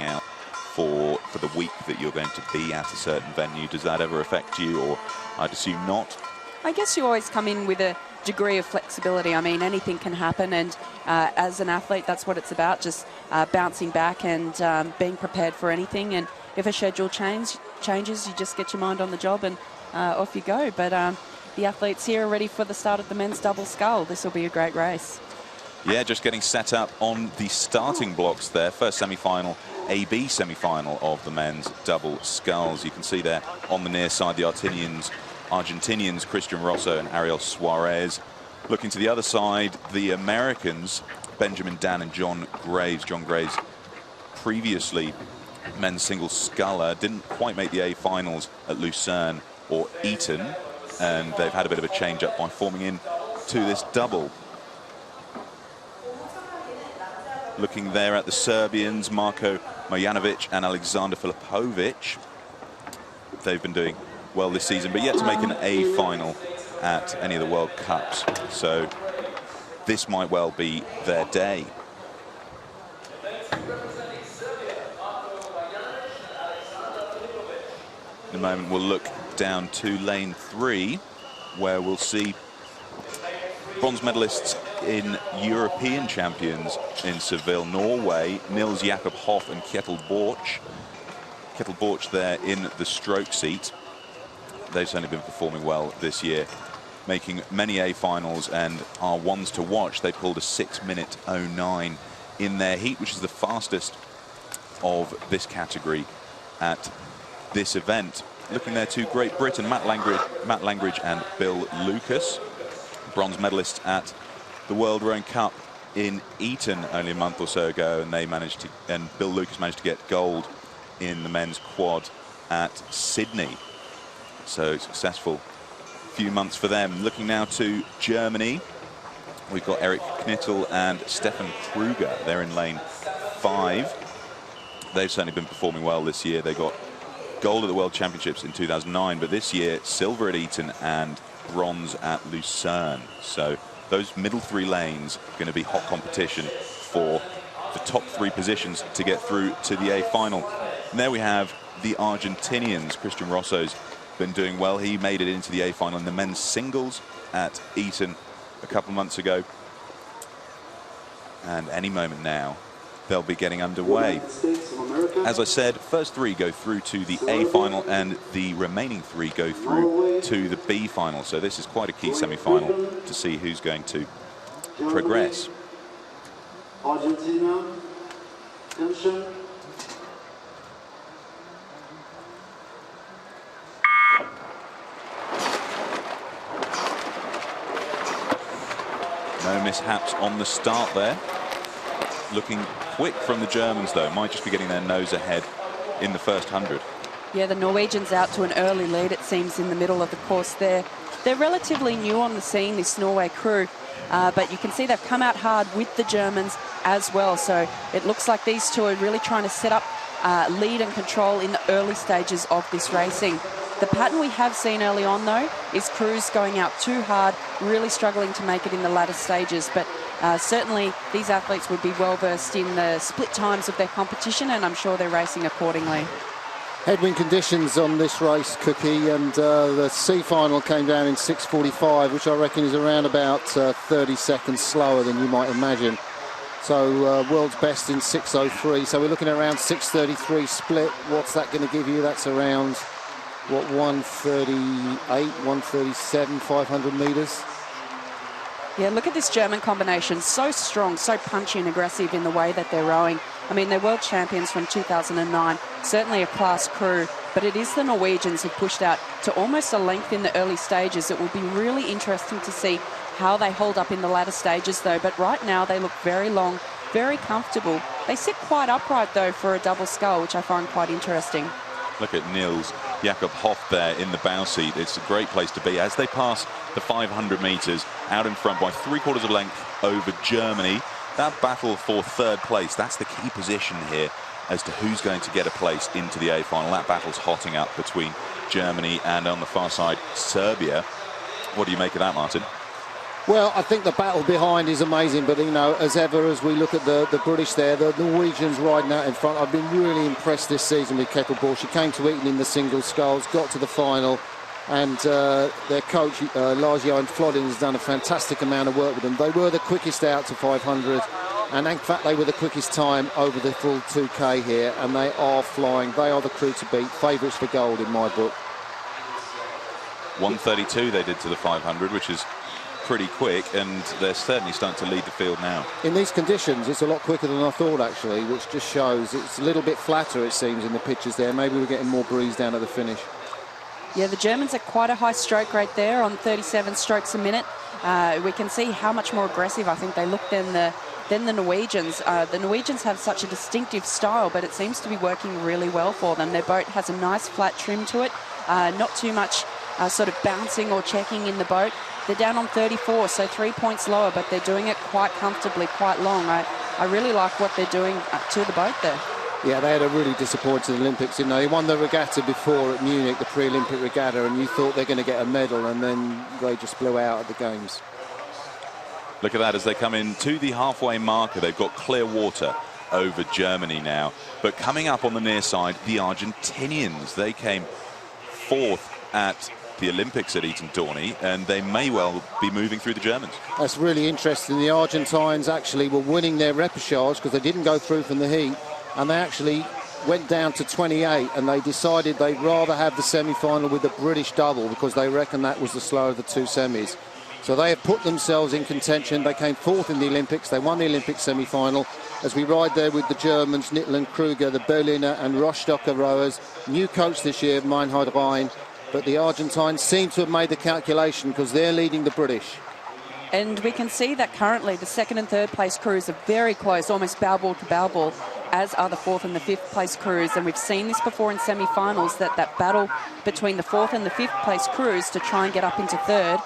out for the week that you're going to be at a certain venue. Does that ever affect you, or I'd assume not? I guess you always come in with a degree of flexibility. I mean, anything can happen, and as an athlete, that's what it's about, just bouncing back and being prepared for anything. And if a schedule changes, you just get your mind on the job and off you go. But the athletes here are ready for the start of the men's double scull. This will be a great race. Yeah, just getting set up on the starting blocks there. First semi-final, AB semi-final of the men's double sculls. You can see there on the near side the Argentinians Christian Rosso and Ariel Suárez. Looking to the other side, the Americans, Benjamin Dan and John Graves. John Graves, previously men's single sculler, didn't quite make the A finals at Lucerne or Eton, and they've had a bit of a change-up by forming in to this double. Looking there at the Serbians, Marko Marjanovic and Alexander Filipovic. They've been doing well this season, but yet to make an A final at any of the World Cups. So this might well be their day. In a moment, we'll look down to lane 3, where we'll see bronze medalists in European champions in Seville, Norway, Nils Jakob Hoff and Kjetil Borch. Kjetil Borch there in the stroke seat. They've certainly been performing well this year, making many A finals and are ones to watch. They pulled a 6:09 in their heat, which is the fastest of this category at this event. Looking there to Great Britain, Matt Langridge and Bill Lucas, bronze medalists at the World Rowing Cup in Eton only a month or so ago, and Bill Lucas managed to get gold in the men's quad at Sydney. So successful few months for them. Looking now to Germany, we've got Eric Knittel and Stefan Kruger. They're in lane 5. They've certainly been performing well this year. They got gold at the World Championships in 2009, but this year silver at Eton and bronze at Lucerne. So those middle 3 lanes are going to be hot competition for the top 3 positions to get through to the A final. And there we have the Argentinians. Christian Rosso's been doing well. He made it into the A final in the men's singles at Eton a couple of months ago. And any moment now, they'll be getting underway. As I said, first 3 go through to the A final, and the remaining 3 go through to the B final. So this is quite a key semi-final to see who's going to progress. Argentina, attention. No mishaps on the start there. Looking quick from the Germans, though. Might just be getting their nose ahead in the first 100. Yeah, the Norwegians out to an early lead, it seems, in the middle of the course there. They're relatively new on the scene, this Norway crew, but you can see they've come out hard with the Germans as well. So it looks like these two are really trying to set up lead and control in the early stages of this racing. The pattern we have seen early on, though, is crews going out too hard, really struggling to make it in the latter stages. But certainly these athletes would be well versed in the split times of their competition, and I'm sure they're racing accordingly. Headwind conditions on this race, Cookie, and the C final came down in 6:45, which I reckon is around about 30 seconds slower than you might imagine. So world's best in 6:03. So we're looking at around 6:33 split. What's that going to give you? That's around, what, 138, 137, 500 metres. Yeah, look at this German combination. So strong, so punchy and aggressive in the way that they're rowing. I mean, they're world champions from 2009, certainly a class crew, but it is the Norwegians who pushed out to almost a length in the early stages. It will be really interesting to see how they hold up in the latter stages, though. But right now, they look very long, very comfortable. They sit quite upright, though, for a double scull, which I find quite interesting. Look at Nils Jakob Hoff there in the bow seat. It's a great place to be as they pass the 500 metres out in front by 3/4 of length over Germany. That battle for third place, that's the key position here as to who's going to get a place into the A final. That battle's hotting up between Germany and, on the far side, Serbia. What do you make of that, Martin? Well, I think the battle behind is amazing, but, you know, as ever, as we look at the British there, the Norwegians riding out in front. I've been really impressed this season with Kettleball. She came to Eton in the single sculls, got to the final, and their coach, Lars Johan Flodden, has done a fantastic amount of work with them. They were the quickest out to 500, and in fact, they were the quickest time over the full 2K here, and they are flying. They are the crew to beat, favourites for gold in my book. 1:32 they did to the 500, which is pretty quick, and they're certainly starting to lead the field now. In these conditions, it's a lot quicker than I thought, actually, which just shows it's a little bit flatter, it seems, in the pitches there. Maybe we're getting more breeze down at the finish. Yeah, the Germans are quite a high stroke rate there on 37 strokes a minute. We can see how much more aggressive I think they look than the Norwegians. The Norwegians have such a distinctive style, but it seems to be working really well for them. Their boat has a nice flat trim to it, not too much sort of bouncing or checking in the boat. They're down on 34, so 3 points lower, but they're doing it quite comfortably, quite long. I really like what they're doing to the boat there. Yeah, they had a really disappointing Olympics, you know. They won the regatta before at Munich, the pre-Olympic regatta, and you thought they're going to get a medal, and then they just blew out at the Games. Look at that as they come in to the halfway marker. They've got clear water over Germany now. But coming up on the near side, the Argentinians. They came fourth at the Olympics at Eton Dorney, and they may well be moving through the Germans. That's really interesting. The Argentines actually were winning their repechage because they didn't go through from the heat, and they actually went down to 28, and they decided they'd rather have the semi-final with the British double because they reckon that was the slower of the two semis. So they have put themselves in contention. They came fourth in the Olympics. They won the Olympic semi-final. As we ride there with the Germans, Nittel and Kruger, the Berliner and Rostocker rowers. New coach this year, Meinhard Rhein. But the Argentines seem to have made the calculation because they're leading the British. And we can see that currently the second and third place crews are very close, almost bow ball to bow ball, as are the fourth and the fifth place crews. And we've seen this before in semi-finals, that battle between the fourth and the fifth place crews to try and get up into third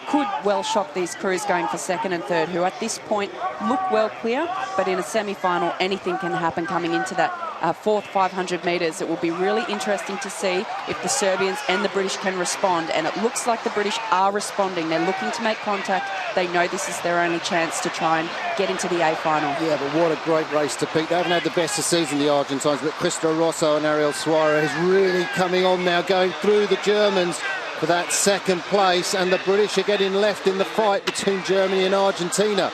could well shock these crews going for second and third, who at this point look well clear, but in a semi-final anything can happen coming into that fourth 500 metres. It will be really interesting to see if the Serbians and the British can respond, and it looks like the British are responding. They're looking to make contact. They know this is their only chance to try and get into the A final. Yeah, but what a great race to beat. They haven't had the best of season, the Argentines, but Rosso and Ariel Suárez really coming on now, going through the Germans for that second place, and the British are getting left in the fight between Germany and Argentina.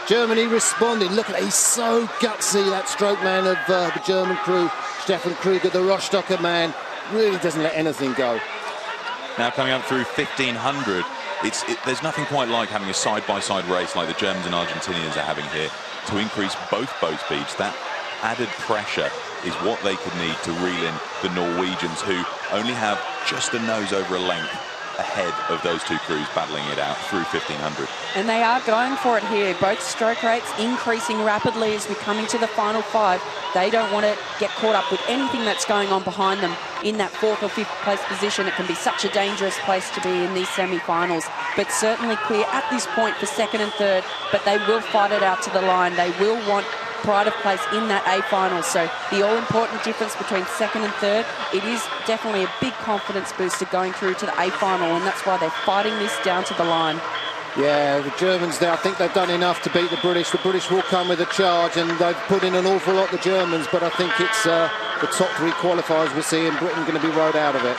Germany responding. Look at that, he's so gutsy, that stroke man of the German crew, Stefan Kruger, the Rostocker man, really doesn't let anything go. Now coming up through 1500, there's nothing quite like having a side-by-side race like the Germans and Argentinians are having here to increase both boat speeds. That added pressure is what they could need to reel in the Norwegians, who only have just a nose over a length ahead of those two crews battling it out through 1500. And they are going for it here. Both stroke rates increasing rapidly as we're coming to the final five. They don't want to get caught up with anything that's going on behind them in that fourth or fifth place position. It can be such a dangerous place to be in these semi-finals, but certainly clear at this point for second and third, but they will fight it out to the line. They will want pride of place in that A final. So the all-important difference between second and third, it is definitely a big confidence booster going through to the A final, and that's why they're fighting this down to the line. Yeah, the Germans there, I think they've done enough to beat the British. The British will come with a charge, and they've put in an awful lot, the Germans, but I think it's the top three qualifiers we're seeing Britain going to be rode out of it.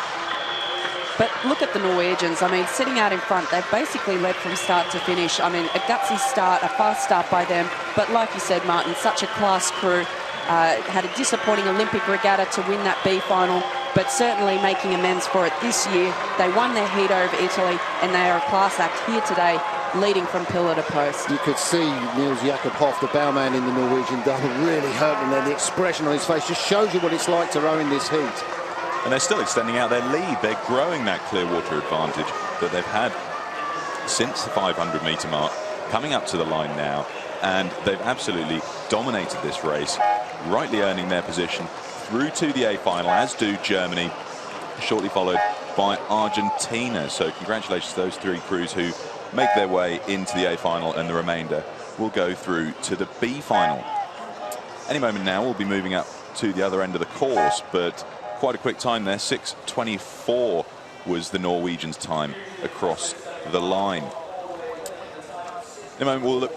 But look at the Norwegians. I mean, sitting out in front, they've basically led from start to finish. I mean, a gutsy start, a fast start by them. But like you said, Martin, such a class crew. Had a disappointing Olympic regatta to win that B final, but certainly making amends for it this year. They won their heat over Italy, and they are a class act here today, leading from pillar to post. You could see Niels Jakob Hoff, the bowman in the Norwegian double, really hurting there. The expression on his face just shows you what it's like to row in this heat. And they're still extending out their lead. They're growing that clear water advantage that they've had since the 500-metre mark, coming up to the line now. And they've absolutely dominated this race, rightly earning their position through to the A final, as do Germany, shortly followed by Argentina. So congratulations to those three crews who make their way into the A final, and the remainder will go through to the B final. Any moment now, we'll be moving up to the other end of the course, but quite a quick time there. 6:24 was the Norwegians' time across the line. In a moment, we'll look back